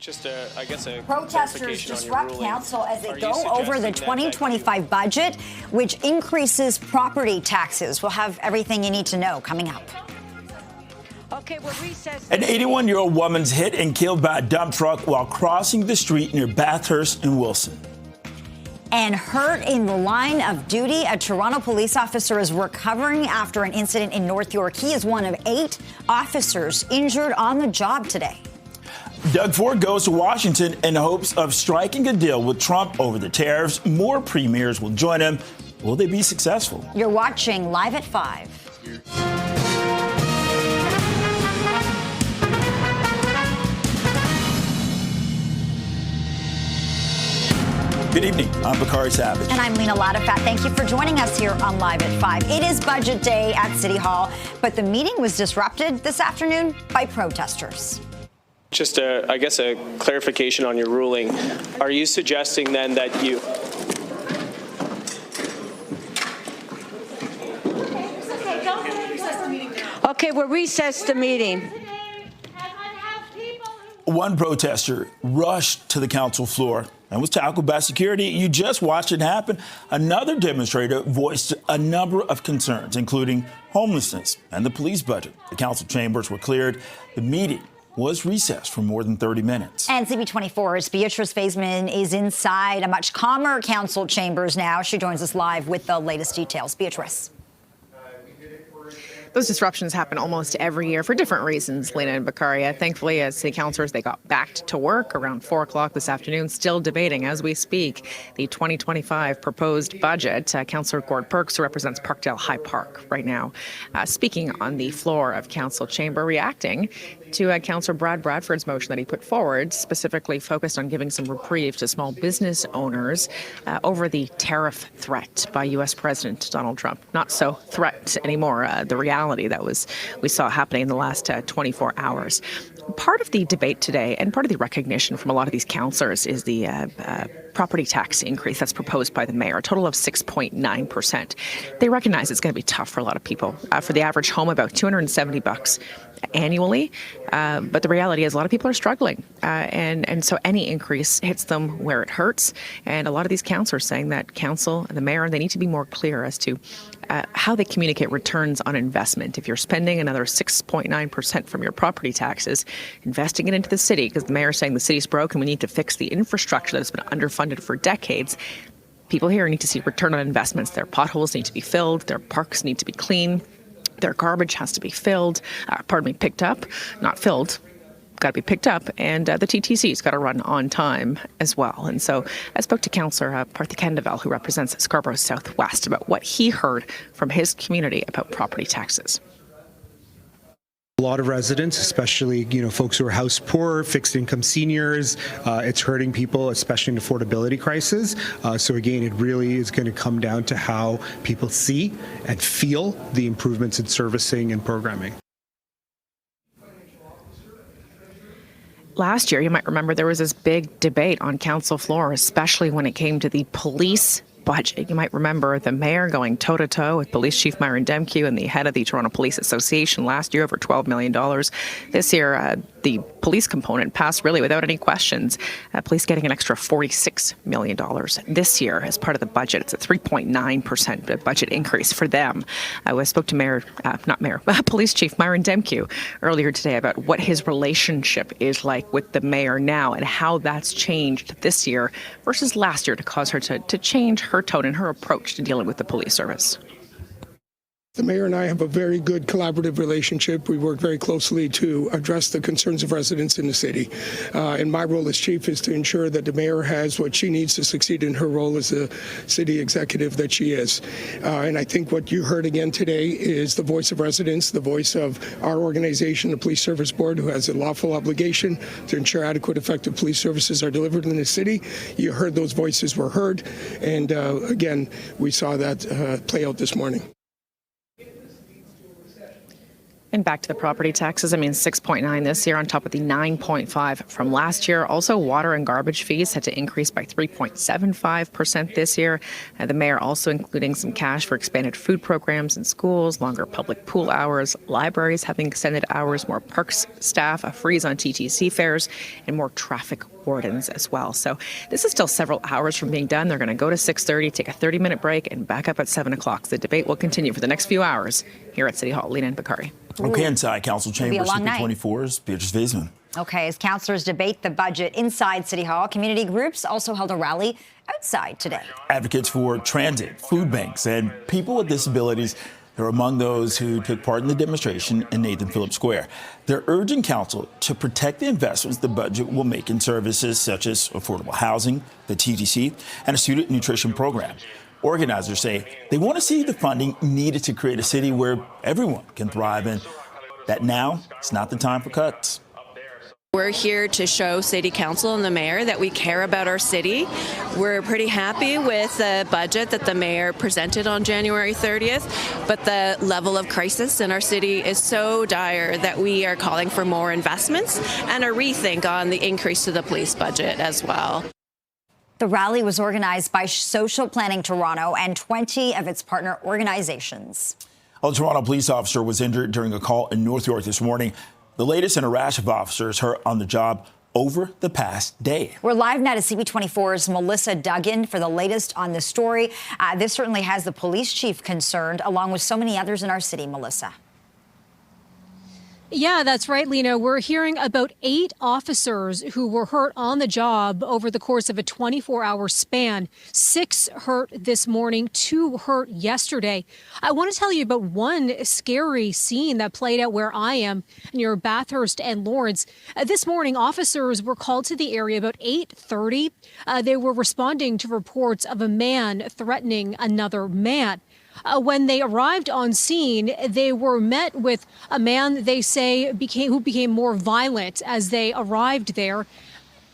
Protesters disrupt council as they go over the 2025 budget, which increases property taxes. We'll have everything you need to know coming up. Okay, we're recessed. An 81-year-old woman's hit and killed by a dump truck while crossing the street near Bathurst and Wilson. And hurt in the line of duty, a Toronto police officer is recovering after an incident in North York. He is one of 8 officers injured on the job today. Doug Ford goes to Washington in hopes of striking a deal with Trump over the tariffs. More premiers will join him. Will they be successful? You're watching Live at 5. Good evening. I'm Bakari Savage. And I'm Lena Latifat. Thank you for joining us here on Live at 5. It is budget day at City Hall, but the meeting was disrupted this afternoon by protesters. Just a clarification on your ruling. Are you suggesting then that you... Okay, we'll recess the meeting. One protester rushed to the council floor and was tackled by security. You just watched it happen. Another demonstrator voiced a number of concerns, including homelessness and the police budget. The council chambers were cleared. The meeting was recessed for more than 30 minutes. And CP24's Beatrice Faisman is inside a much calmer council chambers now. She joins us live with the latest details. Beatrice. Those disruptions happen almost every year for different reasons, Lena and Bakari. Thankfully, as city councillors, they got back to work around 4 o'clock this afternoon, still debating as we speak the 2025 proposed budget. Councillor Gord Perks, who represents Parkdale High Park right now, speaking on the floor of council chamber, reacting to Councillor Brad Bradford's motion that he put forward, specifically focused on giving some reprieve to small business owners over the tariff threat by U.S. President Donald Trump. Not so threat anymore, the reality that we saw happening in the last 24 hours. Part of the debate today and part of the recognition from a lot of these councillors is the property tax increase that's proposed by the mayor, a total of 6.9%. They recognize it's going to be tough for a lot of people. For the average home, about $270 annually. But the reality is a lot of people are struggling. And so any increase hits them where it hurts. And a lot of these councillors saying that council and the mayor, they need to be more clear as to how they communicate returns on investment. If you're spending another 6.9% from your property taxes, investing it into the city, because the mayor is saying the city's broke and we need to fix the infrastructure that's been underfunded for decades, people here need to see return on investments. Their potholes need to be filled. Their parks need to be clean. Their garbage has to be picked up, not filled. Got to be picked up, and the TTC's got to run on time as well. And so I spoke to Councillor Parthy Kendeville, who represents Scarborough Southwest, about what he heard from his community about property taxes. A lot of residents, especially folks who are house poor, fixed income seniors, it's hurting people, especially in affordability crisis. So again, it really is going to come down to how people see and feel the improvements in servicing and programming. Last year, you might remember there was this big debate on council floor, especially when it came to the police budget. You might remember the mayor going toe-to-toe with Police Chief Myron Demke and the head of the Toronto Police Association last year, over $12 million. This year, the police component passed really without any questions. Police getting an extra $46 million this year as part of the budget. It's a 3.9% budget increase for them. I spoke to Police Chief Myron Demke earlier today about what his relationship is like with the mayor now and how that's changed this year versus last year to cause her to change her tone and her approach to dealing with the police service. The mayor and I have a very good collaborative relationship. We work very closely to address the concerns of residents in the city. And my role as chief is to ensure that the mayor has what she needs to succeed in her role as the city executive that she is. And I think what you heard again today is the voice of residents, the voice of our organization, the Police Service Board, who has a lawful obligation to ensure adequate, effective police services are delivered in the city. You heard those voices were heard. And again, we saw that play out this morning. And back to the property taxes, 6.9 this year on top of the 9.5 from last year. Also, water and garbage fees had to increase by 3.75% this year. The mayor also including some cash for expanded food programs in schools, longer public pool hours, libraries having extended hours, more parks staff, a freeze on TTC fares, and more traffic wardens as well. So this is still several hours from being done. They're going to go to 6:30, take a 30-minute break, and back up at 7 o'clock. The debate will continue for the next few hours here at City Hall. Lena and Bakari. Okay, inside Council Chamber, CP24's Beatrice Vaisman. Okay, as councillors debate the budget inside City Hall, community groups also held a rally outside today. Advocates for transit, food banks, and people with disabilities are among those who took part in the demonstration in Nathan Phillips Square. They're urging council to protect the investments the budget will make in services such as affordable housing, the TTC, and a student nutrition program. Organizers say they want to see the funding needed to create a city where everyone can thrive, and that now is not the time for cuts. We're here to show City Council and the Mayor that we care about our city. We're pretty happy with the budget that the Mayor presented on January 30th, but the level of crisis in our city is so dire that we are calling for more investments and a rethink on the increase to the police budget as well. The rally was organized by Social Planning Toronto and 20 of its partner organizations. A Toronto police officer was injured during a call in North York this morning. The latest in a rash of officers hurt on the job over the past day. We're live now to CP24's Melissa Duggan for the latest on this story. This certainly has the police chief concerned, along with so many others in our city. Melissa. Yeah, that's right, Lena. We're hearing about 8 officers who were hurt on the job over the course of a 24-hour span. 6 hurt this morning, 2 hurt yesterday. I want to tell you about one scary scene that played out where I am near Bathurst and Lawrence. This morning, officers were called to the area about 8:30. They were responding to reports of a man threatening another man. When they arrived on scene, they were met with a man they say who became more violent as they arrived there.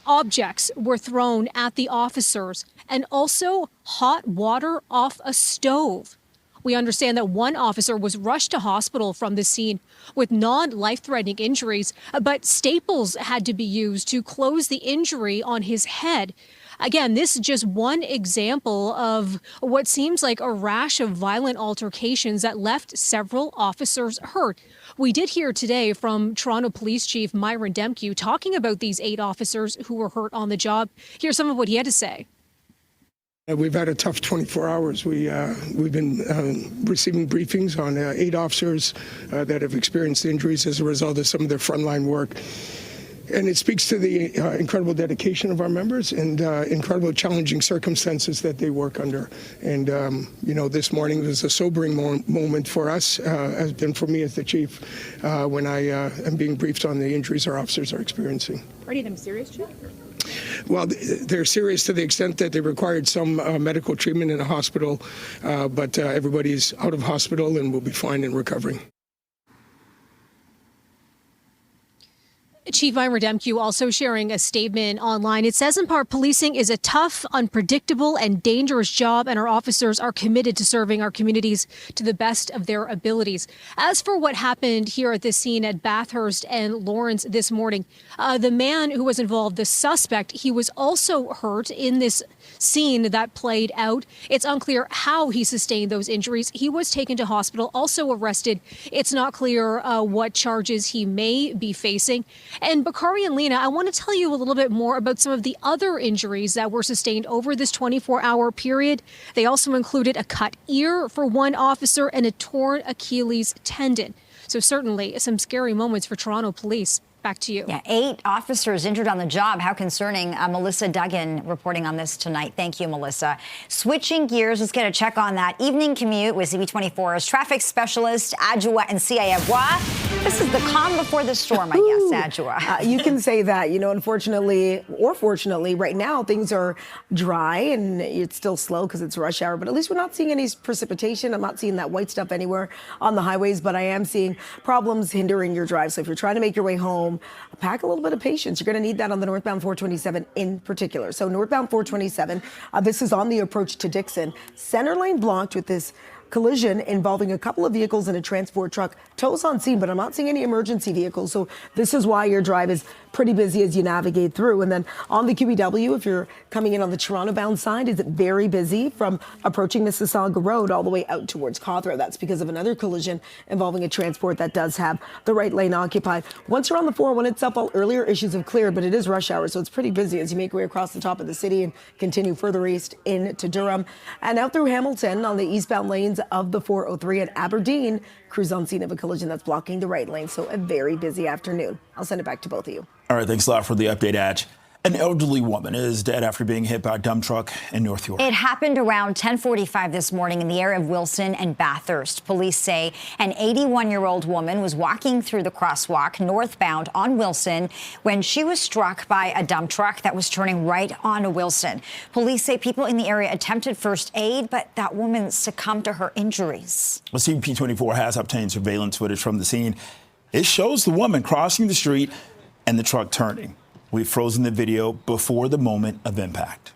Objects were thrown at the officers and also hot water off a stove. We understand that one officer was rushed to hospital from the scene with non-life-threatening injuries, but staples had to be used to close the injury on his head. Again, this is just one example of what seems like a rash of violent altercations that left several officers hurt. We did hear today from Toronto Police Chief Myron Demke talking about these 8 officers who were hurt on the job. Here's some of what he had to say. We've had a tough 24 hours. We've been receiving briefings on 8 officers that have experienced injuries as a result of some of their frontline work. And it speaks to the incredible dedication of our members and incredible challenging circumstances that they work under. And, this morning was a sobering moment for us, has been for me as the chief, when I am being briefed on the injuries our officers are experiencing. Are any of them serious, Chief? Well, they're serious to the extent that they required some medical treatment in a hospital, but everybody's out of hospital and will be fine and recovering. Chief Myron Demke also sharing a statement online. It says in part, policing is a tough, unpredictable, and dangerous job, and our officers are committed to serving our communities to the best of their abilities. As for what happened here at this scene at Bathurst and Lawrence this morning, the man who was involved, the suspect, he was also hurt in this scene that played out. It's unclear how he sustained those injuries. He was taken to hospital, also arrested. It's not clear what charges he may be facing. And Bakari and Lena, I want to tell you a little bit more about some of the other injuries that were sustained over this 24-hour period. They also included a cut ear for one officer and a torn Achilles tendon. So certainly some scary moments for Toronto police. Back to you. Yeah, 8 officers injured on the job. How concerning. Melissa Duggan reporting on this tonight. Thank you, Melissa. Switching gears, let's get a check on that evening commute with CP24's traffic specialist, Adjoa and Siayawa. This is the calm before the storm, I guess, Adjoa. You can say that. Unfortunately or fortunately, right now things are dry and it's still slow because it's rush hour, but at least we're not seeing any precipitation. I'm not seeing that white stuff anywhere on the highways, but I am seeing problems hindering your drive. So if you're trying to make your way home, pack a little bit of patience. You're going to need that on the northbound 427 in particular. So northbound 427, this is on the approach to Dixon. Center lane blocked with this collision involving a couple of vehicles and a transport truck. Tows on scene, but I'm not seeing any emergency vehicles. So this is why your drive is pretty busy as you navigate through. And then on the QEW, if you're coming in on the Toronto-bound side, is very busy from approaching Mississauga Road all the way out towards Cawthra. That's because of another collision involving a transport that does have the right lane occupied. Once you're on the 401 itself, all earlier issues have cleared, but it is rush hour, so it's pretty busy as you make your way across the top of the city and continue further east into Durham and out through Hamilton on the eastbound lanes of the 403 at Aberdeen. Crews on scene of a collision that's blocking the right lane, so a very busy afternoon. I'll send it back to both of you. All right, thanks a lot for the update, Adge. An elderly woman is dead after being hit by a dump truck in North York. It happened around 10:45 this morning in the area of Wilson and Bathurst. Police say an 81-year-old woman was walking through the crosswalk northbound on Wilson when she was struck by a dump truck that was turning right onto Wilson. Police say people in the area attempted first aid, but that woman succumbed to her injuries. Well, CP24 has obtained surveillance footage from the scene. It shows the woman crossing the street and the truck turning. We've frozen the video before the moment of impact.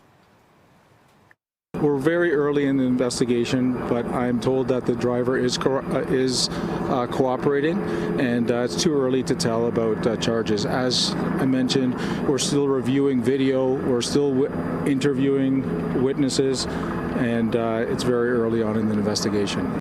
We're very early in the investigation, but I'm told that the driver is cooperating, and it's too early to tell about charges. As I mentioned, we're still reviewing video, we're still interviewing witnesses, and it's very early on in the investigation.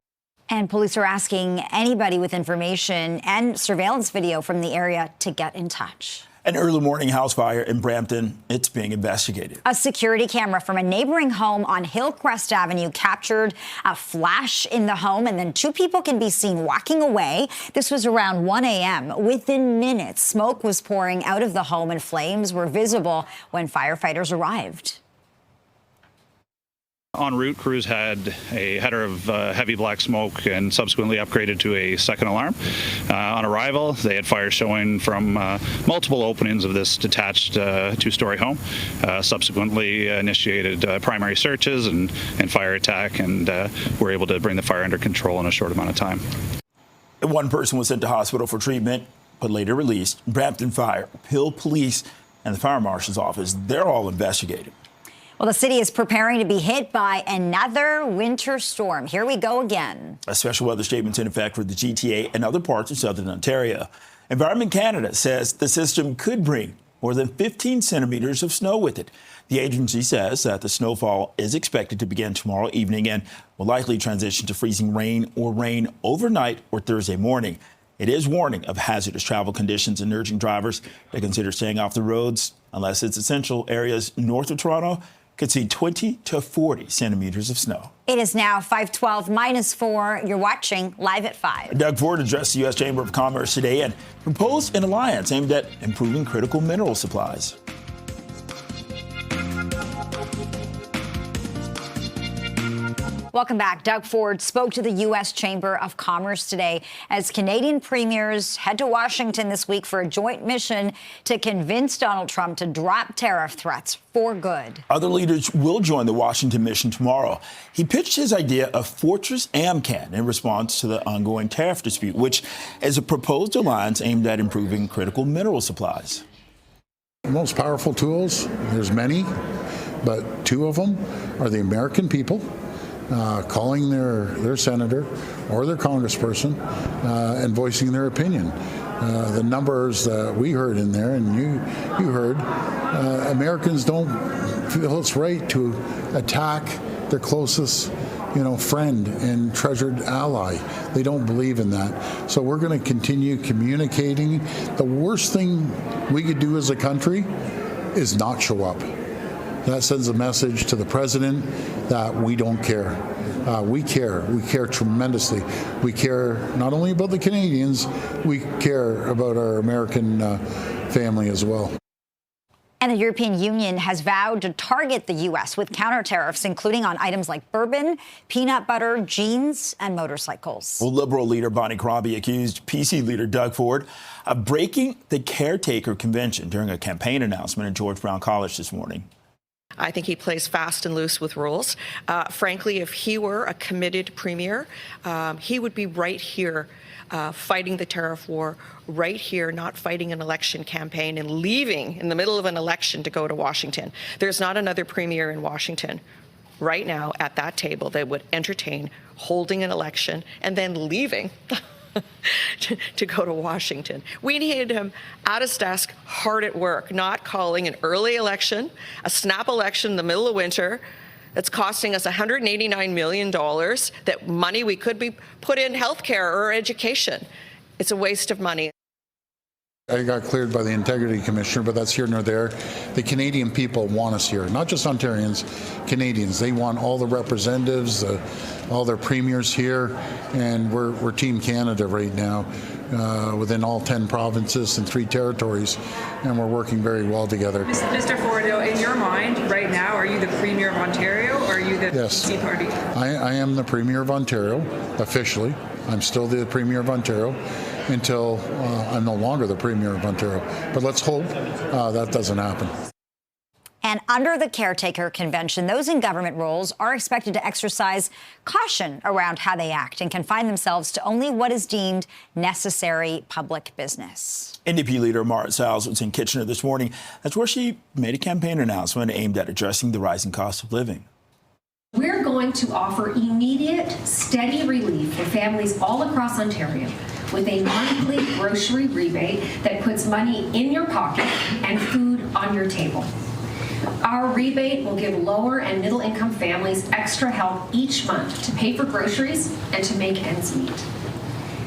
And police are asking anybody with information and surveillance video from the area to get in touch. An early morning house fire in Brampton. It's being investigated. A security camera from a neighboring home on Hillcrest Avenue captured a flash in the home, and then two people can be seen walking away. This was around 1 a.m. Within minutes, smoke was pouring out of the home and flames were visible when firefighters arrived. En route, crews had a header of heavy black smoke and subsequently upgraded to a second alarm. On arrival, they had fire showing from multiple openings of this detached two-story home. Subsequently initiated primary searches and fire attack, and were able to bring the fire under control in a short amount of time. One person was sent to hospital for treatment, but later released. Brampton Fire, Hill Police, and the Fire Marshal's office, they're all investigating. Well, the city is preparing to be hit by another winter storm. Here we go again. A special weather statement's in effect for the GTA and other parts of southern Ontario. Environment Canada says the system could bring more than 15 centimeters of snow with it. The agency says that the snowfall is expected to begin tomorrow evening and will likely transition to freezing rain or rain overnight or Thursday morning. It is warning of hazardous travel conditions and urging drivers to consider staying off the roads unless it's essential. Areas north of Toronto could see 20 to 40 centimeters of snow. It is now 5:12 -4. You're watching Live at 5. Doug Ford addressed the U.S. Chamber of Commerce today and proposed an alliance aimed at improving critical mineral supplies. Welcome back. Doug Ford spoke to the U.S. Chamber of Commerce today as Canadian premiers head to Washington this week for a joint mission to convince Donald Trump to drop tariff threats for good. Other leaders will join the Washington mission tomorrow. He pitched his idea of Fortress AMCAN in response to the ongoing tariff dispute, which is a proposed alliance aimed at improving critical mineral supplies. The most powerful tools, there's many, but two of them are the American people. Calling their senator or their congressperson and voicing their opinion. The numbers that we heard in there, and you heard, Americans don't feel it's right to attack their closest, friend and treasured ally. They don't believe in that. So we're going to continue communicating. The worst thing we could do as a country is not show up. That sends a message to the president that we don't care. We care. We care tremendously. We care not only about the Canadians, we care about our American family as well. And the European Union has vowed to target the U.S. with counter tariffs, including on items like bourbon, peanut butter, jeans, and motorcycles. Well, Liberal leader Bonnie Crombie accused PC leader Doug Ford of breaking the Caretaker Convention during a campaign announcement at George Brown College this morning. I think he plays fast and loose with rules. Frankly, if he were a committed premier, he would be right here fighting the tariff war, right here, not fighting an election campaign and leaving in the middle of an election to go to Washington. There's not another premier in Washington right now at that table that would entertain holding an election and then leaving to go to Washington. We needed him at his desk, hard at work, not calling an early election, a snap election in the middle of winter that's costing us $189 million, that money we could be put in healthcare or education. It's a waste of money. I got cleared by the Integrity Commissioner, but that's here nor there. The Canadian people want us here, not just Ontarians, Canadians. They want all the representatives, all their premiers here, and we're Team Canada right now within all 10 provinces and 3 territories, and we're working very well together. Mr. Fordo, in your mind right now, are you the Premier of Ontario or are you the PC Party? I am the Premier of Ontario, officially. I'm still the Premier of Ontario until I'm no longer the Premier of Ontario. But let's hope that doesn't happen. And under the caretaker convention, those in government roles are expected to exercise caution around how they act and confine themselves to only what is deemed necessary public business. NDP leader Marit Stiles was in Kitchener this morning. That's where she made a campaign announcement aimed at addressing the rising cost of living. We're going to offer immediate, steady relief for families all across Ontario with a monthly grocery rebate that puts money in your pocket and food on your table. Our rebate will give lower and middle income families extra help each month to pay for groceries and to make ends meet.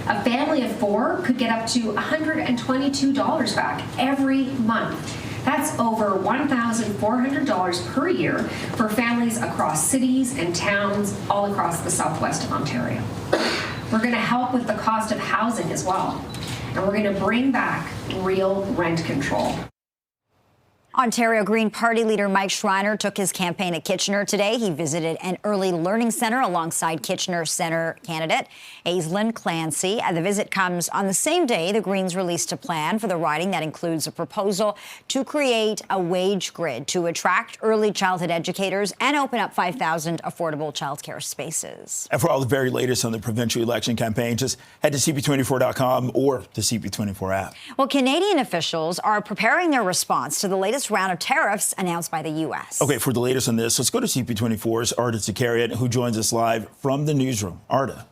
A family of 4 could get up to $122 back every month. That's over $1,400 per year for families across cities and towns all across the southwest of Ontario. We're going to help with the cost of housing as well, and we're going to bring back real rent control. Ontario Green Party leader Mike Schreiner took his campaign at Kitchener today. He visited an early learning center alongside Kitchener Centre candidate Aislinn Clancy. The visit comes on the same day the Greens released a plan for the riding that includes a proposal to create a wage grid to attract early childhood educators and open up 5,000 affordable childcare spaces. And for all the very latest on the provincial election campaign, just head to CP24.com or the CP24 app. Well, Canadian officials are preparing their response to the latest round of tariffs announced by the U.S. Okay, for the latest on this, let's go to CP24's Arda Zakarian, who joins us live from the newsroom. Arda.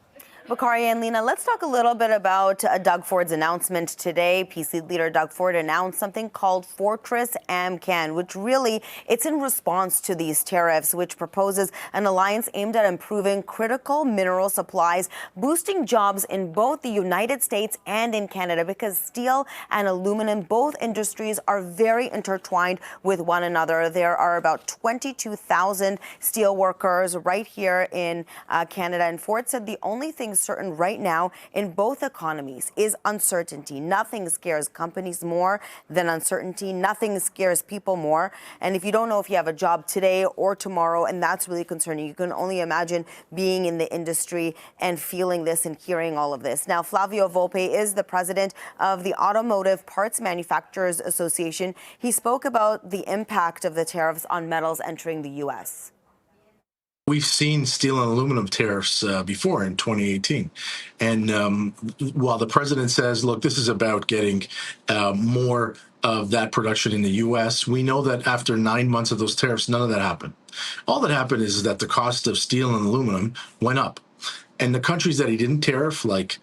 Bakari and Lena, let's talk a little bit about Doug Ford's announcement today. PC leader Doug Ford announced something called Fortress AmCan, which really, it's in response to these tariffs, which proposes an alliance aimed at improving critical mineral supplies, boosting jobs in both the United States and in Canada, because steel and aluminum, both industries, are very intertwined with one another. There are about 22,000 steel workers right here in Canada, and Ford said the only thing certain right now in both economies is uncertainty. Nothing scares companies more than uncertainty. Nothing scares people more. And if you don't know if you have a job today or tomorrow, and that's really concerning, you can only imagine being in the industry and feeling this and hearing all of this. Now, Flavio Volpe is the president of the Automotive Parts Manufacturers Association. He spoke about the impact of the tariffs on metals entering the U.S. We've seen steel and aluminum tariffs before in 2018. And while the president says, look, this is about getting more of that production in the U.S., we know that after 9 months of those tariffs, none of that happened. All that happened is that the cost of steel and aluminum went up. And the countries that he didn't tariff, like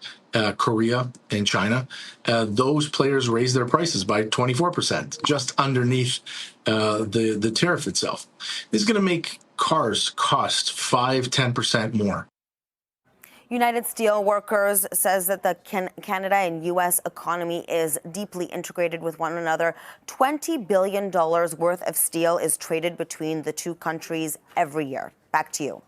Korea and China, those players raised their prices by 24%, just underneath the tariff itself. This is going to make cars cost 5-10% more. United Steelworkers says that the Canada and U.S. economy is deeply integrated with one another. $20 billion worth of steel is traded between the two countries every year. Back to you.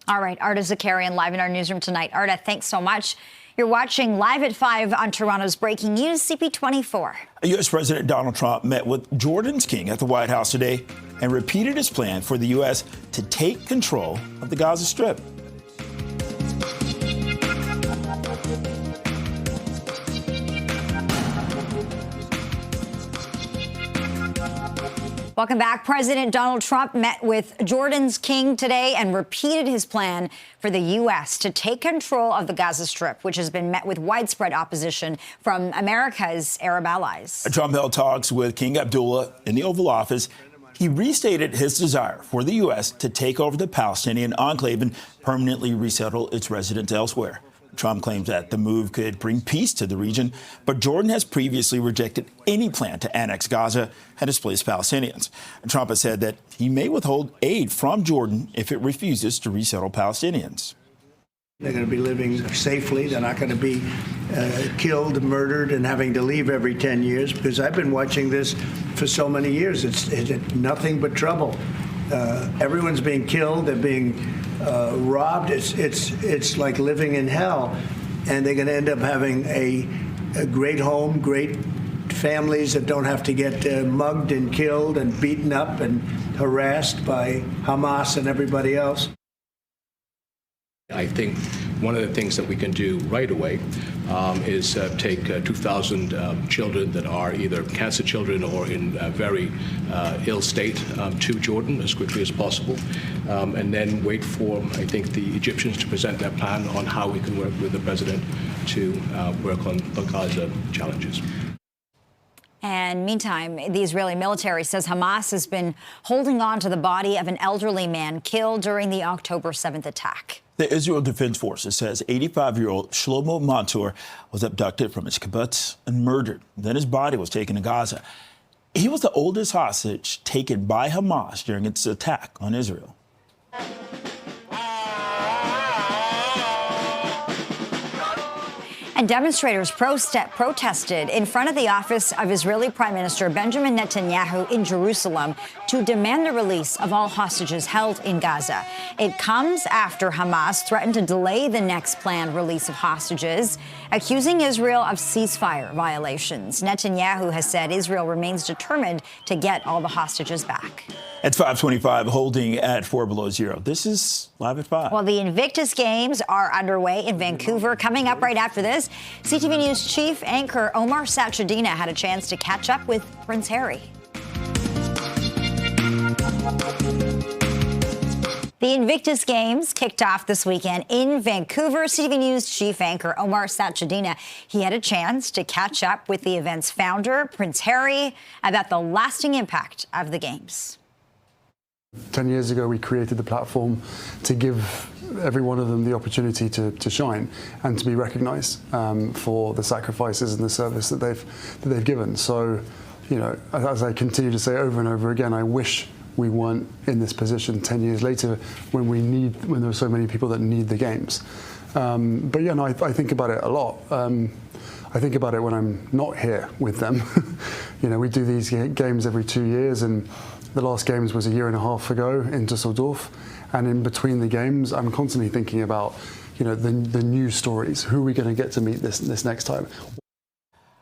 All right, Arda Zakarian live in our newsroom tonight. Arda, thanks so much. You're watching Live at 5 on Toronto's Breaking News, CP24. U.S. President Donald Trump met with Jordan's king at the White House today and repeated his plan for the U.S. to take control of the Gaza Strip. Welcome back. President Donald Trump met with Jordan's king today and repeated his plan for the U.S. to take control of the Gaza Strip, which has been met with widespread opposition from America's Arab allies. Trump held talks with King Abdullah in the Oval Office. He restated his desire for the U.S. to take over the Palestinian enclave and permanently resettle its residents elsewhere. Trump claims that the move could bring peace to the region, but Jordan has previously rejected any plan to annex Gaza and displace Palestinians. Trump has said that he may withhold aid from Jordan if it refuses to resettle Palestinians. They're going to be living safely. They're not going to be killed, murdered, and having to leave every 10 years, because I've been watching this for so many years. It's nothing but trouble. Everyone's being killed. They're being robbed. It's like living in hell. And they're going to end up having a great home, great families that don't have to get mugged and killed and beaten up and harassed by Hamas and everybody else. I think one of the things that we can do right away is take 2,000 children that are either cancer children or in a very ill state to Jordan as quickly as possible, and then wait for, I think, the Egyptians to present their plan on how we can work with the president to work on the Gaza challenges. And meantime, the Israeli military says Hamas has been holding on to the body of an elderly man killed during the October 7th attack. The Israel Defense Forces says 85-year-old Shlomo Mansour was abducted from his kibbutz and murdered. Then his body was taken to Gaza. He was the oldest hostage taken by Hamas during its attack on Israel. And demonstrators protested in front of the office of Israeli Prime Minister Benjamin Netanyahu in Jerusalem to demand the release of all hostages held in Gaza. It comes after Hamas threatened to delay the next planned release of hostages, accusing Israel of ceasefire violations. Netanyahu has said Israel remains determined to get all the hostages back. It's 5:25, holding at 4 below zero. This is Live at 5. Well, the Invictus Games are underway in Vancouver. Coming up right after this, CTV News chief anchor Omar Sachedina had a chance to catch up with Prince Harry. The Invictus Games kicked off this weekend in Vancouver. CTV News chief anchor Omar Sachedina, he had a chance to catch up with the event's founder, Prince Harry, about the lasting impact of the Games. 10 years ago, we created the platform to give every one of them the opportunity to shine and to be recognized for the sacrifices and the service that they've given. So, you know, as I continue to say over and over again, I wish we weren't in this position 10 years later when there are so many people that need the Games. But yeah, no, I think about it a lot. I think about it when I'm not here with them. You know, we do these games every 2 years, and the last Games was a year and a half ago in Düsseldorf. And in between the Games, I'm constantly thinking about, you know, the new stories. Who are we going to get to meet this next time?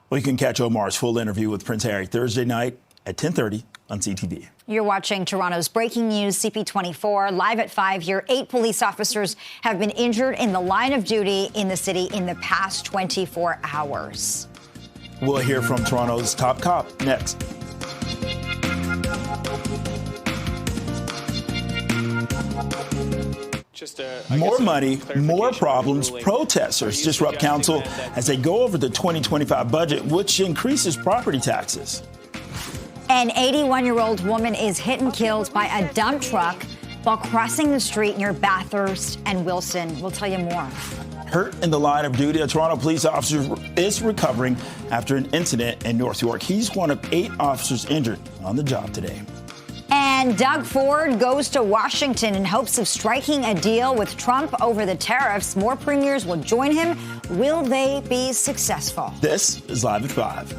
Well, you can catch Omar's full interview with Prince Harry Thursday night at 10:30 on CTV. You're watching Toronto's breaking news, CP24, live at 5 here. 8 police officers have been injured in the line of duty in the city in the past 24 hours. We'll hear from Toronto's top cop next. More money, more problems. Protesters disrupt council as they go over the 2025 budget, which increases property taxes. An 81-year-old woman is hit and killed by a dump truck while crossing the street near Bathurst and Wilson. We'll tell you more. Hurt in the line of duty, a Toronto police officer is recovering after an incident in North York. He's one of 8 officers injured on the job today. And Doug Ford goes to Washington in hopes of striking a deal with Trump over the tariffs. More premiers will join him. Will they be successful? This is Live at 5.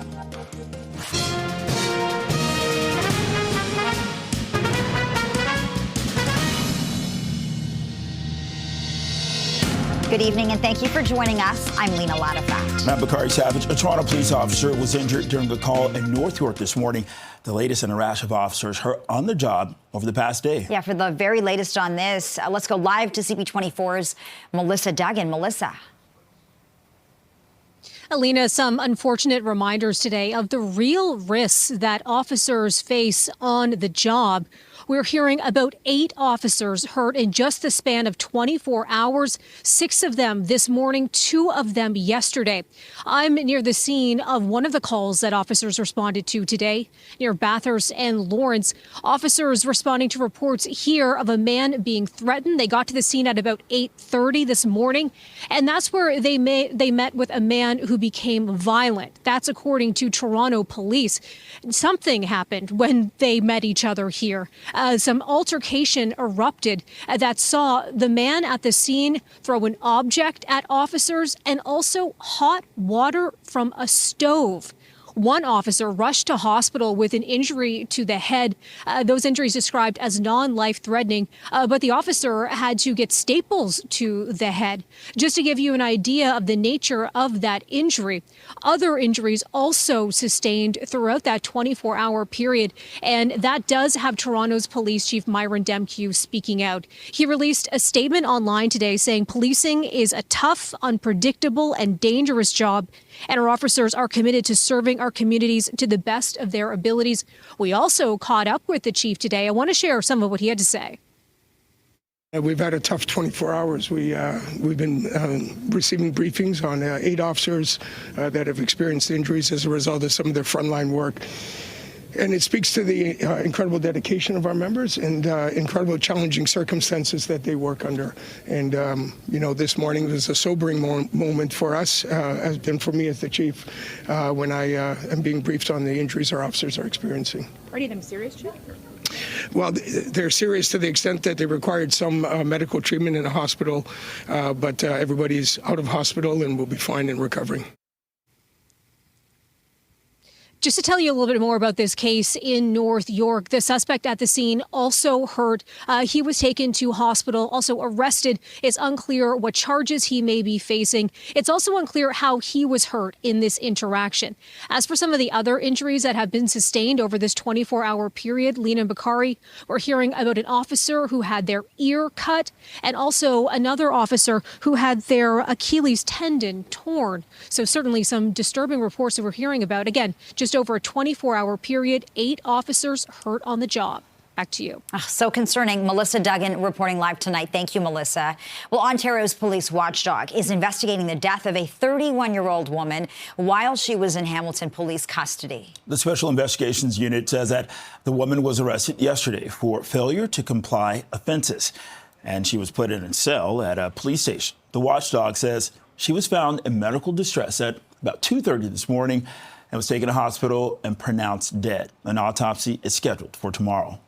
Good evening, and thank you for joining us. I'm Lena Latafat. Matt Bakari Savage, a Toronto police officer, was injured during a call in North York this morning. The latest in a rash of officers hurt on the job over the past day. Yeah, for the very latest on this, let's go live to CP24's Melissa Duggan. Melissa. Alina, some unfortunate reminders today of the real risks that officers face on the job. We're hearing about 8 officers hurt in just the span of 24 hours, 6 of them this morning, 2 of them yesterday. I'm near the scene of one of the calls that officers responded to today, near Bathurst and Lawrence. Officers responding to reports here of a man being threatened. They got to the scene at about 8:30 this morning, and that's where they met with a man who became violent. That's according to Toronto police. Something happened when they met each other here. Some altercation erupted that saw the man at the scene throw an object at officers and also hot water from a stove. One officer rushed to hospital with an injury to the head. Those injuries described as non-life-threatening, but the officer had to get staples to the head. Just to give you an idea of the nature of that injury, other injuries also sustained throughout that 24-hour period, and that does have Toronto's Police Chief Myron Demkew speaking out. He released a statement online today saying policing is a tough, unpredictable, and dangerous job, and our officers are committed to serving our communities to the best of their abilities. We also caught up with the chief today. I want to share some of what he had to say. We've had a tough 24 hours. We've been receiving briefings on 8 officers that have experienced injuries as a result of some of their frontline work. And it speaks to the incredible dedication of our members and incredible challenging circumstances that they work under. And, this morning was a sobering moment for us, has been for me as the chief, when I am being briefed on the injuries our officers are experiencing. Are any of them serious, Chief? Well, they're serious to the extent that they required some medical treatment in a hospital, but everybody's out of hospital and will be fine and recovering. Just to tell you a little bit more about this case in North York, the suspect at the scene also hurt. He was taken to hospital, also arrested. It's unclear what charges he may be facing. It's also unclear how he was hurt in this interaction. As for some of the other injuries that have been sustained over this 24-hour period, Lena Bakari, we're hearing about an officer who had their ear cut and also another officer who had their Achilles tendon torn. So certainly some disturbing reports that we're hearing about. Again, just over a 24-hour period, 8 officers hurt on the job. Back to you. So concerning. Melissa Duggan reporting live tonight. Thank you, Melissa. Well, Ontario's police watchdog is investigating the death of a 31-year-old woman while she was in Hamilton police custody. The Special Investigations Unit says that the woman was arrested yesterday for failure to comply offenses, and she was put in a cell at a police station. The watchdog says she was found in medical distress at about 2:30 this morning and was taken to hospital and pronounced dead. An autopsy is scheduled for tomorrow.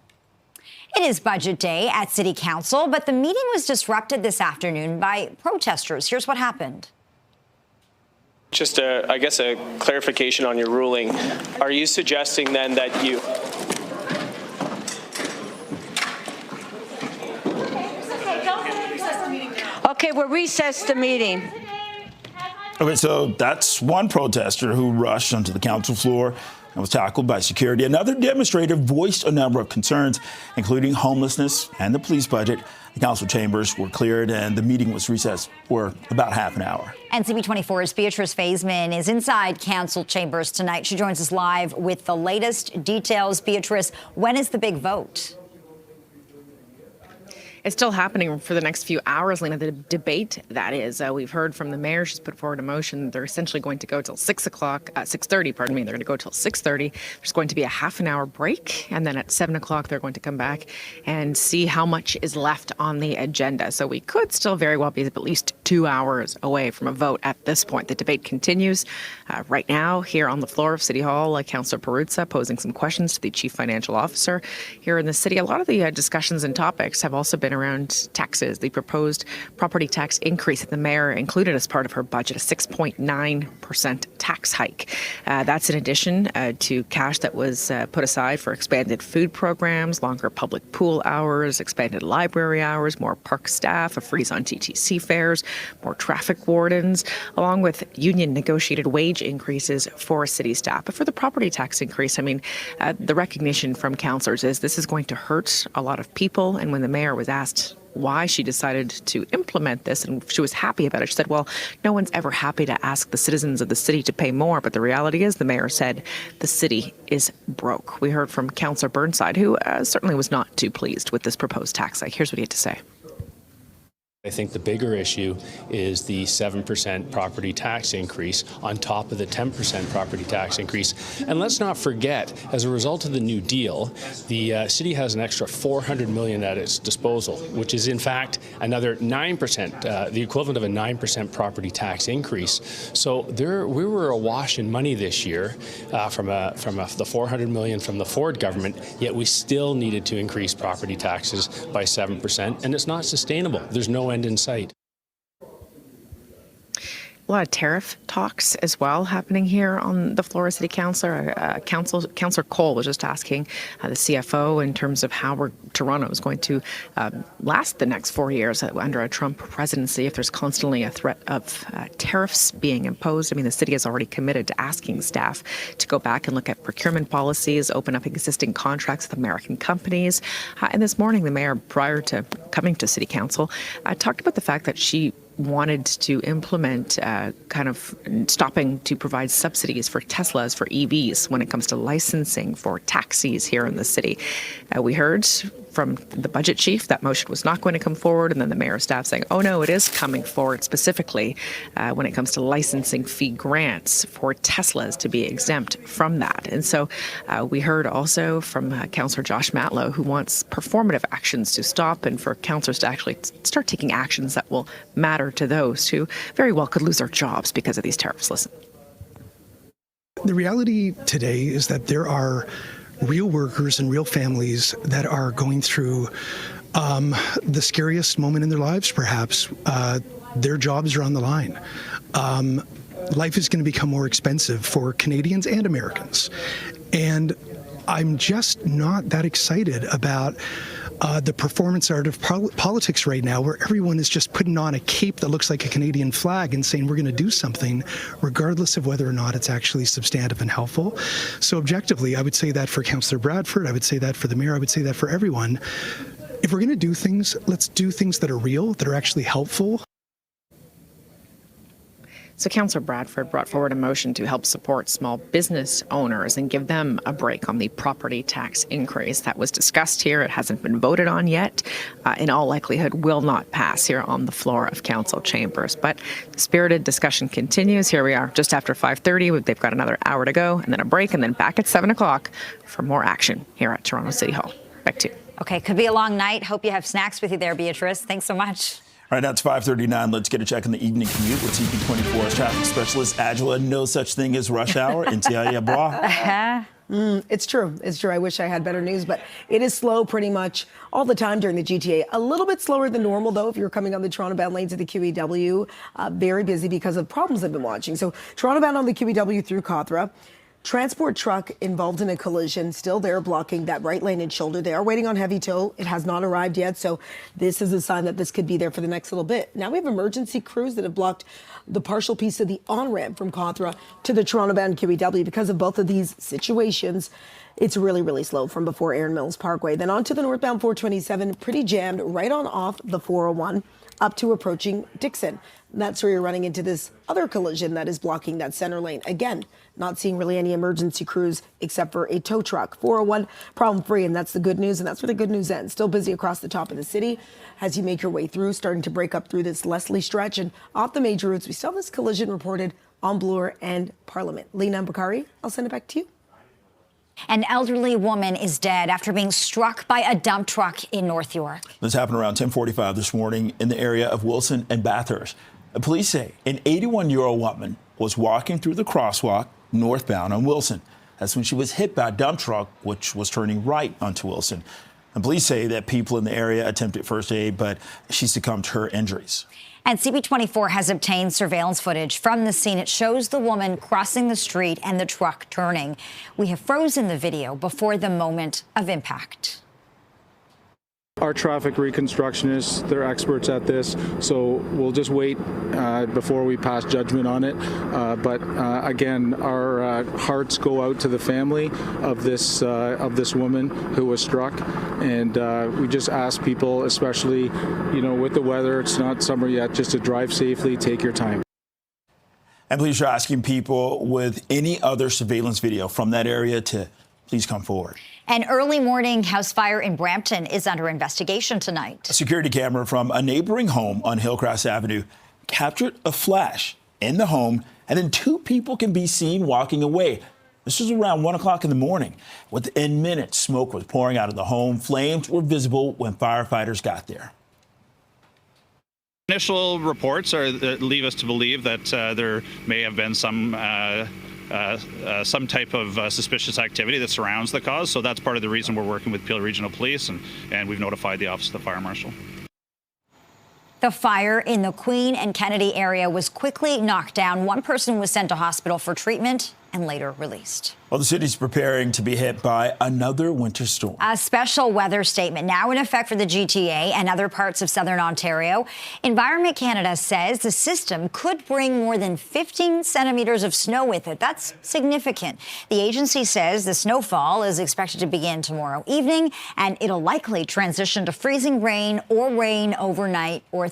It is budget day at City Council, but the meeting was disrupted this afternoon by protesters. Here's what happened. Just, I guess, a clarification on your ruling. Are you suggesting then that you... Okay, we'll recess the meeting. Okay, so that's one protester who rushed onto the council floor and was tackled by security. Another demonstrator voiced a number of concerns, including homelessness and the police budget. The council chambers were cleared and the meeting was recessed for about half an hour. And CP24's Beatrice Faisman is inside council chambers tonight. She joins us live with the latest details. Beatrice, when is the big vote? It's still happening for the next few hours, Lena. The debate, that is. We've heard from the mayor. She's put forward a motion. They're essentially going to go till 6:30, pardon me. They're going to go till 6:30. There's going to be a half an hour break. And then at 7 o'clock, they're going to come back and see how much is left on the agenda. So we could still very well be at least 2 hours away from a vote at this point. The debate continues right now here on the floor of City Hall. Councillor Perruzza posing some questions to the chief financial officer here in the city. A lot of the discussions and topics have also been around taxes. The proposed property tax increase that the mayor included as part of her budget, a 6.9% tax hike. That's in addition to cash that was put aside for expanded food programs, longer public pool hours, expanded library hours, more park staff, a freeze on TTC fares, more traffic wardens, along with union negotiated wage increases for city staff. But for the property tax increase, I mean, the recognition from councillors is this is going to hurt a lot of people. And when the mayor was asked why she decided to implement this, and she was happy about it. She said, well, no one's ever happy to ask the citizens of the city to pay more, but the reality is, the mayor said, the city is broke. We heard from Councillor Burnside, who certainly was not too pleased with this proposed tax hike. Here's what he had to say. I think the bigger issue is the 7% property tax increase on top of the 10% property tax increase. And let's not forget, as a result of the New Deal, the city has an extra $400 million at its disposal, which is in fact another 9%, the equivalent of a 9% property tax increase. So we were awash in money this year from the $400 million from the Ford government, yet we still needed to increase property taxes by 7%, and it's not sustainable. There's no end in sight. A lot of tariff talks as well happening here on the floor of City Council. Councillor Cole was just asking the CFO in terms of how Toronto is going to last the next 4 years under a Trump presidency if there's constantly a threat of tariffs being imposed. I mean, the city has already committed to asking staff to go back and look at procurement policies, open up existing contracts with American companies. And this morning, the mayor, prior to coming to City Council, talked about the fact that she wanted to implement kind of stopping to provide subsidies for Teslas, for EVs, when it comes to licensing for taxis here in the city. We heard from the budget chief that motion was not going to come forward, and then the mayor's staff saying, oh no, it is coming forward specifically when it comes to licensing fee grants for Teslas to be exempt from that. And so we heard also from Councillor Josh Matlow, who wants performative actions to stop and for councillors to actually start taking actions that will matter to those who very well could lose their jobs because of these tariffs. Listen. The reality today is that there are real workers and real families that are going through the scariest moment in their lives, perhaps. Their jobs are on the line. Life is going to become more expensive for Canadians and Americans. And I'm just not that excited about the performance art of politics right now, where everyone is just putting on a cape that looks like a Canadian flag and saying we're going to do something, regardless of whether or not it's actually substantive and helpful. So objectively, I would say that for Councillor Bradford, I would say that for the mayor, I would say that for everyone. If we're going to do things, let's do things that are real, that are actually helpful. So Councillor Bradford brought forward a motion to help support small business owners and give them a break on the property tax increase that was discussed here. It hasn't been voted on yet. In all likelihood, will not pass here on the floor of council chambers. But the spirited discussion continues. Here we are just after 5:30. They've got another hour to go, and then a break, and then back at 7 o'clock for more action here at Toronto City Hall. Back to you. Okay, could be a long night. Hope you have snacks with you there, Beatrice. Thanks so much. All right, now it's 5:39. Let's get a check on the evening commute with CP24's traffic specialist, Angela. No such thing as rush hour. It's true. It's true. I wish I had better news, but it is slow pretty much all the time during the GTA. A little bit slower than normal, though, if you're coming on the Toronto-bound lanes of the QEW. Very busy because of problems I've been watching. So Toronto-bound on the QEW through Cawthra. Transport truck involved in a collision, still there blocking that right lane and shoulder. They are waiting on heavy tow. It has not arrived yet, so this is a sign that this could be there for the next little bit. Now we have emergency crews that have blocked the partial piece of the on-ramp from Cawthra to the Toronto-bound QEW. Because of both of these situations, it's really, really slow from before Erin Mills Parkway. Then on to the northbound 427, pretty jammed right on off the 401 up to approaching Dixon. That's where you're running into this other collision that is blocking that center lane. Again, not seeing really any emergency crews except for a tow truck. 401 problem free, and that's the good news, and that's where the good news ends. Still busy across the top of the city as you make your way through, starting to break up through this Leslie stretch. And off the major routes, we still have this collision reported on Bloor and Parliament. Lena Bakari, I'll send it back to you. An elderly woman is dead after being struck by a dump truck in North York. This happened around 10:45 this morning in the area of Wilson and Bathurst. Police say an 81-year-old woman was walking through the crosswalk northbound on Wilson. That's when she was hit by a dump truck, which was turning right onto Wilson. And police say that people in the area attempted first aid, but she succumbed to her injuries. And CP24 has obtained surveillance footage from the scene. It shows the woman crossing the street and the truck turning. We have frozen the video before the moment of impact. Our traffic reconstructionists, they're experts at this, so we'll just wait before we pass judgment on it. But again, our hearts go out to the family of this woman who was struck, and we just ask people, especially, with the weather, it's not summer yet, just to drive safely, take your time. And police are asking people with any other surveillance video from that area to please come forward. An early morning house fire in Brampton is under investigation tonight. A security camera from a neighboring home on Hillcrest Avenue captured a flash in the home, and then two people can be seen walking away. This was around 1 o'clock in the morning. Within minutes, smoke was pouring out of the home. Flames were visible when firefighters got there. Initial reports leave us to believe that there may have been some type of suspicious activity that surrounds the cause. So that's part of the reason we're working with Peel Regional Police, and we've notified the Office of the Fire Marshal. The fire in the Queen and Kennedy area was quickly knocked down. One person was sent to hospital for treatment and later released. Well, the city's preparing to be hit by another winter storm. A special weather statement now in effect for the GTA and other parts of southern Ontario. Environment Canada says the system could bring more than 15 centimeters of snow with it. That's significant. The agency says the snowfall is expected to begin tomorrow evening, and it'll likely transition to freezing rain or rain overnight or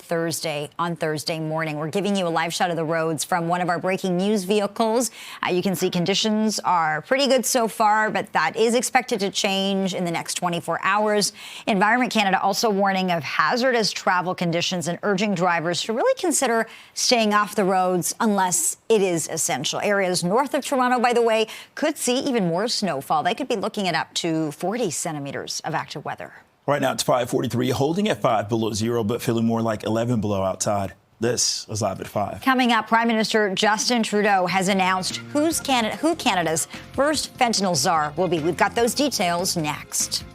on Thursday morning. We're giving you a live shot of the roads from one of our breaking news vehicles. You can see conditions are pretty good so far, but that is expected to change in the next 24 hours. Environment Canada also warning of hazardous travel conditions and urging drivers to really consider staying off the roads unless it is essential. Areas north of Toronto, by the way, could see even more snowfall. They could be looking at up to 40 centimeters of active weather. Right now it's 5:43, holding at 5 below zero, but feeling more like 11 below outside. This is Live at 5. Coming up, Prime Minister Justin Trudeau has announced who Canada's first fentanyl czar will be. We've got those details next.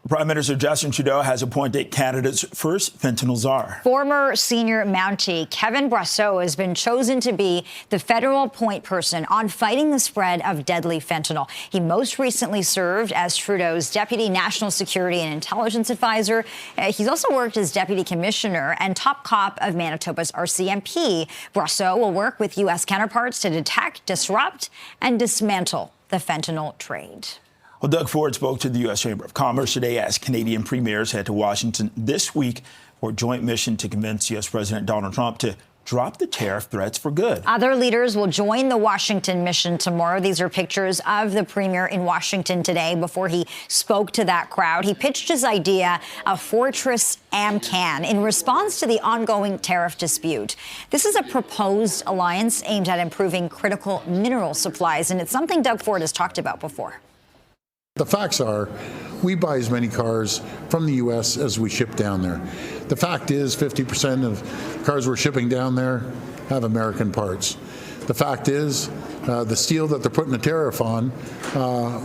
Prime Minister Justin Trudeau has appointed Canada's first fentanyl czar. Former senior Mountie Kevin Brosseau has been chosen to be the federal point person on fighting the spread of deadly fentanyl. He most recently served as Trudeau's Deputy National Security and Intelligence Advisor. He's also worked as Deputy Commissioner and top cop of Manitoba's RCMP. Brosseau will work with U.S. counterparts to detect, disrupt, and dismantle the fentanyl trade. Well, Doug Ford spoke to the U.S. Chamber of Commerce today as Canadian premiers head to Washington this week for a joint mission to convince U.S. President Donald Trump to drop the tariff threats for good. Other leaders will join the Washington mission tomorrow. These are pictures of the premier in Washington today before he spoke to that crowd. He pitched his idea of Fortress AMCAN in response to the ongoing tariff dispute. This is a proposed alliance aimed at improving critical mineral supplies, and it's something Doug Ford has talked about before. The facts are, we buy as many cars from the U.S. as we ship down there. The fact is, 50% of cars we're shipping down there have American parts. The fact is, the steel that they're putting a tariff on,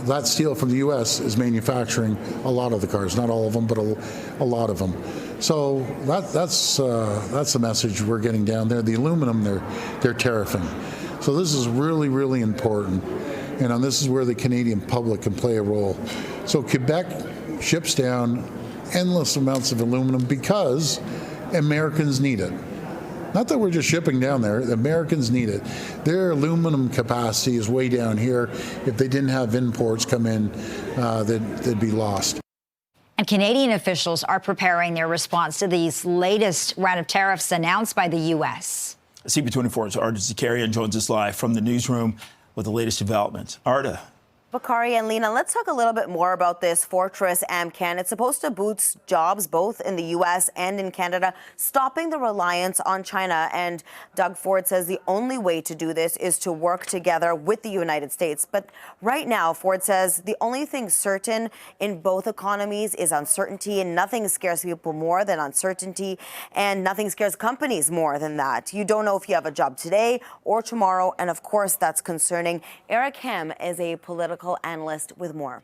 that steel from the U.S. is manufacturing a lot of the cars, not all of them, but a lot of them. So that's the message we're getting down there. The aluminum, they're tariffing. So this is really, really important. And this is where the Canadian public can play a role. So Quebec ships down endless amounts of aluminum because Americans need it. Not that we're just shipping down there, the Americans need it. Their aluminum capacity is way down here. If they didn't have imports come in, they'd be lost. And Canadian officials are preparing their response to these latest round of tariffs announced by the U.S. CP24's Arda Zakarian joins us live from the newsroom with the latest developments. Arda. Bakari and Lena, let's talk a little bit more about this Fortress AMCAN. It's supposed to boost jobs both in the U.S. and in Canada, stopping the reliance on China. And Doug Ford says the only way to do this is to work together with the United States. But right now, Ford says the only thing certain in both economies is uncertainty, and nothing scares people more than uncertainty, and nothing scares companies more than that. You don't know if you have a job today or tomorrow, and of course that's concerning. Eric Hem is a political analyst with more.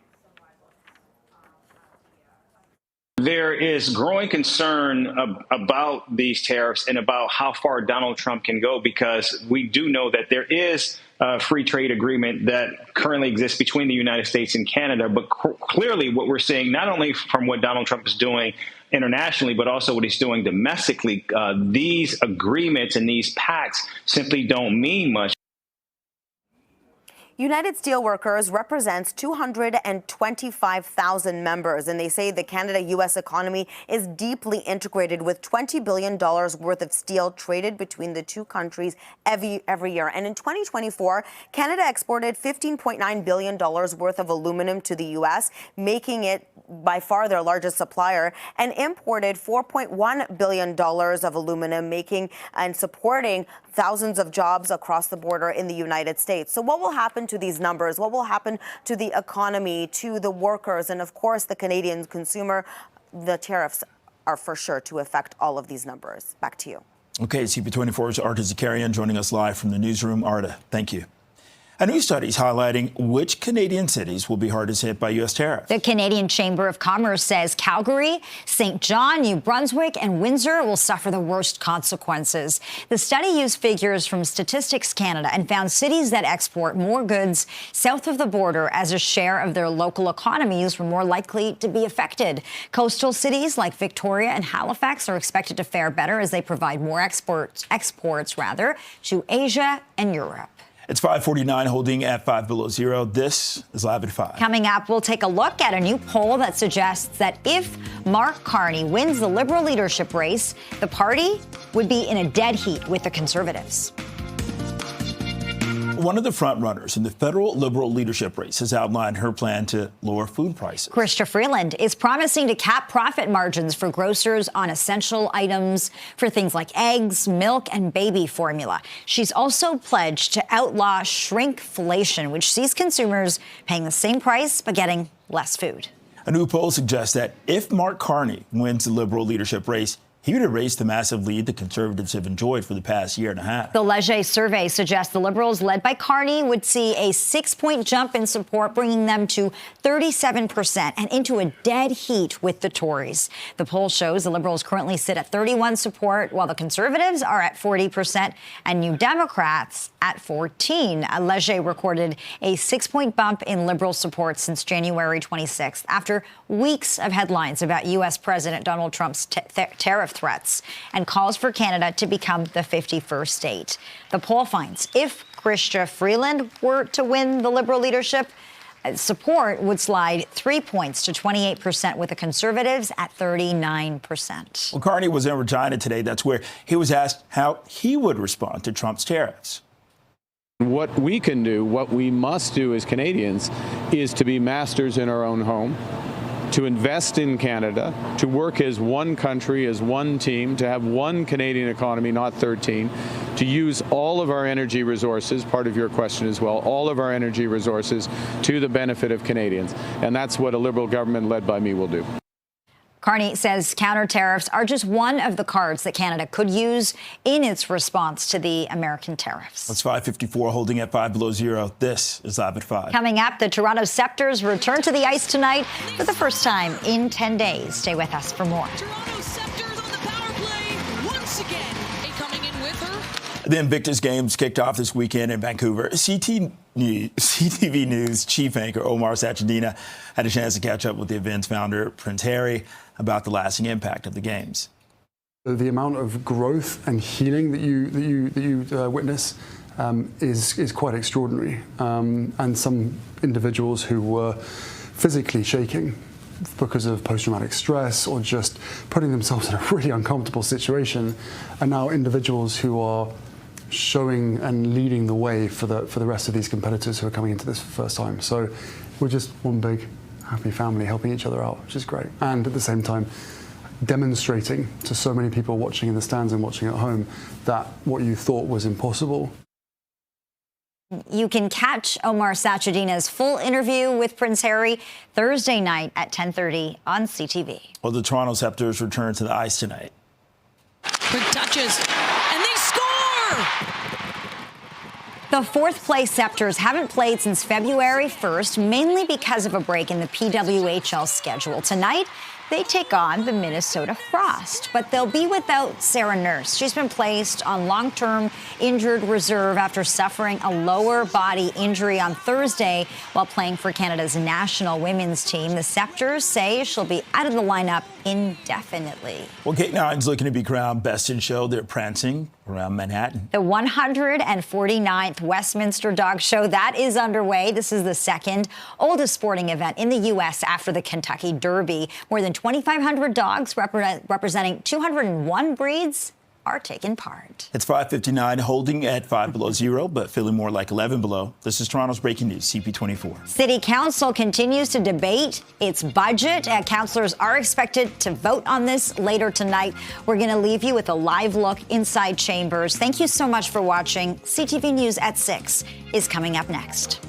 there is growing concern about these tariffs and about how far Donald Trump can go, because we do know that there is a free trade agreement that currently exists between the United States and Canada. But clearly what we're seeing, not only from what Donald Trump is doing internationally, but also what he's doing domestically, these agreements and these pacts simply don't mean much. United Steelworkers represents 225,000 members, and they say the Canada-U.S. economy is deeply integrated, with $20 billion worth of steel traded between the two countries every year. And in 2024, Canada exported $15.9 billion worth of aluminum to the U.S., making it by far their largest supplier, and imported $4.1 billion of aluminum, making and supporting thousands of jobs across the border in the United States. So what will happen to these numbers? What will happen to the economy, to the workers, and of course the Canadian consumer? The tariffs are for sure to affect all of these numbers. Back to you. Okay, CP24's Arta Zakarian joining us live from the newsroom. Arta, thank you. A new study is highlighting which Canadian cities will be hardest hit by U.S. tariffs. The Canadian Chamber of Commerce says Calgary, St. John, New Brunswick, and Windsor will suffer the worst consequences. The study used figures from Statistics Canada and found cities that export more goods south of the border as a share of their local economies were more likely to be affected. Coastal cities like Victoria and Halifax are expected to fare better as they provide more exports to Asia and Europe. It's 5:49, holding at 5 below zero. This is Live at 5. Coming up, we'll take a look at a new poll that suggests that if Mark Carney wins the Liberal leadership race, the party would be in a dead heat with the Conservatives. One of the frontrunners in the federal Liberal leadership race has outlined her plan to lower food prices. Chrystia Freeland is promising to cap profit margins for grocers on essential items for things like eggs, milk, and baby formula. She's also pledged to outlaw shrinkflation, which sees consumers paying the same price but getting less food. A new poll suggests that if Mark Carney wins the Liberal leadership race, he would erase the massive lead the Conservatives have enjoyed for the past year and a half. The Leger survey suggests the Liberals, led by Carney, would see a 6-point jump in support, bringing them to 37% and into a dead heat with the Tories. The poll shows the Liberals currently sit at 31% support, while the Conservatives are at 40% and New Democrats at 14%. Leger recorded a 6-point bump in Liberal support since January 26th, after weeks of headlines about U.S. President Donald Trump's tariff threats and calls for Canada to become the 51st state. The poll finds if Chrystia Freeland were to win the Liberal leadership, support would slide 3 points to 28%, with the Conservatives at 39%. Well, Carney was in Regina today. That's where he was asked how he would respond to Trump's tariffs. What we can do, what we must do as Canadians, is to be masters in our own home, to invest in Canada, to work as one country, as one team, to have one Canadian economy, not 13, to use all of our energy resources, part of your question as well, all of our energy resources to the benefit of Canadians. And that's what a Liberal government led by me will do. Carney says counter tariffs are just one of the cards that Canada could use in its response to the American tariffs. It's 5:54, holding at 5 below zero. This is Live at 5. Coming up, the Toronto Scepters return to the ice tonight for the first time in 10 days. Stay with us for more. Toronto Scepters on the power play once again. Hey, coming in with her. The Invictus Games kicked off this weekend in Vancouver. CTV News chief anchor Omar Sachedina had a chance to catch up with the event's founder, Prince Harry, about the lasting impact of the games. The amount of growth and healing that you witness is quite extraordinary. And some individuals who were physically shaking because of post-traumatic stress or just putting themselves in a really uncomfortable situation are now individuals who are showing and leading the way for the rest of these competitors who are coming into this for the first time. So we're just one big happy family helping each other out, which is great. And at the same time, demonstrating to so many people watching in the stands and watching at home that what you thought was impossible. You can catch Omar Sachedina's full interview with Prince Harry Thursday night at 10:30 on CTV. Well, the Toronto Scepters return to the ice tonight. Quick touches, and they score! The fourth-place Scepters haven't played since February 1st, mainly because of a break in the PWHL schedule. Tonight, They take on the Minnesota Frost, but they'll be without Sarah Nurse. She's been placed on long-term injured reserve after suffering a lower body injury on Thursday while playing for Canada's national women's team. The Scepters say she'll be out of the lineup indefinitely. Well, K9's looking to be crowned Best in Show. They're prancing around Manhattan. The 149th Westminster Dog Show, that is underway. This is the second oldest sporting event in the U.S. after the Kentucky Derby. More than 2,500 dogs representing 201 breeds are taking part. It's 5:59, holding at 5 below zero, but feeling more like 11 below. This is Toronto's breaking news, CP24. City Council continues to debate its budget. Councillors are expected to vote on this later tonight. We're going to leave you with a live look inside chambers. Thank you so much for watching. CTV News at 6 is coming up next.